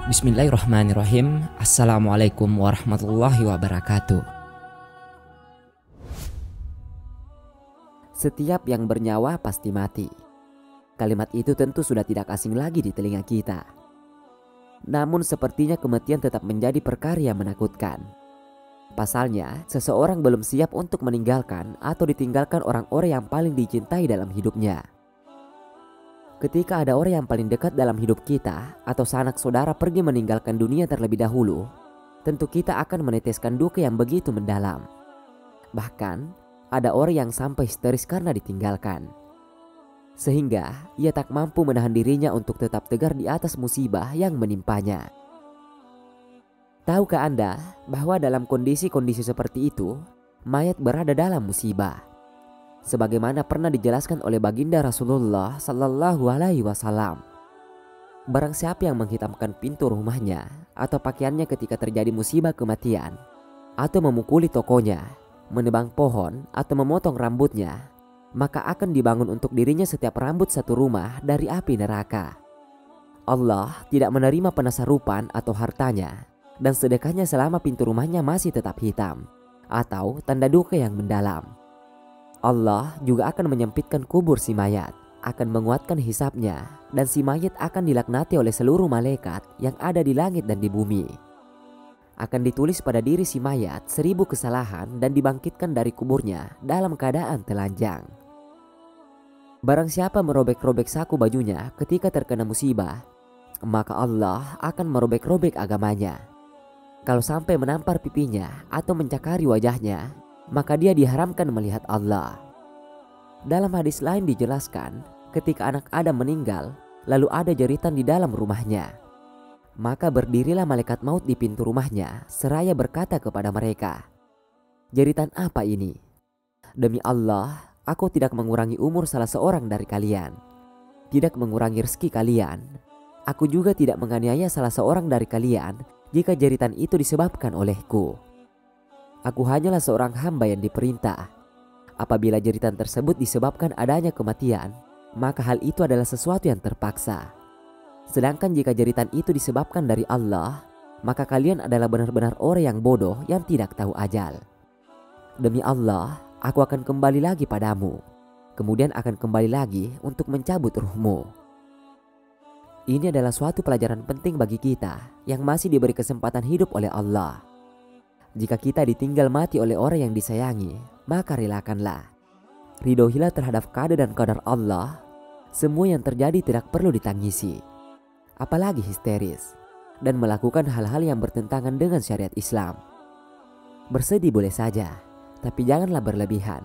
Bismillahirrahmanirrahim. Assalamualaikum warahmatullahi wabarakatuh. Setiap yang bernyawa pasti mati. Kalimat itu tentu sudah tidak asing lagi di telinga kita. Namun sepertinya kematian tetap menjadi perkara yang menakutkan. Pasalnya, seseorang belum siap untuk meninggalkan atau ditinggalkan orang-orang yang paling dicintai dalam hidupnya. Ketika ada orang yang paling dekat dalam hidup kita atau sanak saudara pergi meninggalkan dunia terlebih dahulu, tentu kita akan meneteskan duka yang begitu mendalam. Bahkan, ada orang yang sampai histeris karena ditinggalkan. Sehingga ia tak mampu menahan dirinya untuk tetap tegar di atas musibah yang menimpanya. Tahukah Anda bahwa dalam kondisi-kondisi seperti itu, mayat berada dalam musibah? Sebagaimana pernah dijelaskan oleh baginda Rasulullah Sallallahu Alaihi Wasallam, barang siapa yang menghitamkan pintu rumahnya atau pakaiannya ketika terjadi musibah kematian, atau memukuli tokonya, menebang pohon atau memotong rambutnya, maka akan dibangun untuk dirinya setiap rambut satu rumah dari api neraka. Allah tidak menerima penasarupan atau hartanya dan sedekahnya selama pintu rumahnya masih tetap hitam atau tanda duka yang mendalam. Allah juga akan menyempitkan kubur si mayat, akan menguatkan hisabnya, dan si mayat akan dilaknati oleh seluruh malaikat yang ada di langit dan di bumi. Akan ditulis pada diri si mayat 1000 kesalahan dan dibangkitkan dari kuburnya dalam keadaan telanjang. Barang siapa merobek-robek saku bajunya ketika terkena musibah, maka Allah akan merobek-robek agamanya. Kalau sampai menampar pipinya atau mencakari wajahnya, maka dia diharamkan melihat Allah. Dalam hadis lain dijelaskan, ketika anak Adam meninggal, lalu ada jeritan di dalam rumahnya, maka berdirilah malaikat maut di pintu rumahnya seraya berkata kepada mereka, "Jeritan apa ini? Demi Allah, aku tidak mengurangi umur salah seorang dari kalian, tidak mengurangi rezeki kalian. Aku juga tidak menganiaya salah seorang dari kalian jika jeritan itu disebabkan olehku. Aku hanyalah seorang hamba yang diperintah. Apabila jeritan tersebut disebabkan adanya kematian, maka hal itu adalah sesuatu yang terpaksa. Sedangkan jika jeritan itu disebabkan dari Allah, maka kalian adalah benar-benar orang yang bodoh yang tidak tahu ajal. Demi Allah, aku akan kembali lagi padamu, kemudian akan kembali lagi untuk mencabut ruhmu." Ini adalah suatu pelajaran penting bagi kita yang masih diberi kesempatan hidup oleh Allah. Jika kita ditinggal mati oleh orang yang disayangi, maka relakanlah. Ridhoilah terhadap qada dan qadar Allah. Semua yang terjadi tidak perlu ditangisi, apalagi histeris, dan melakukan hal-hal yang bertentangan dengan syariat Islam. Bersedih boleh saja, tapi janganlah berlebihan,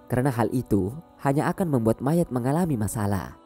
karena hal itu hanya akan membuat mayat mengalami masalah.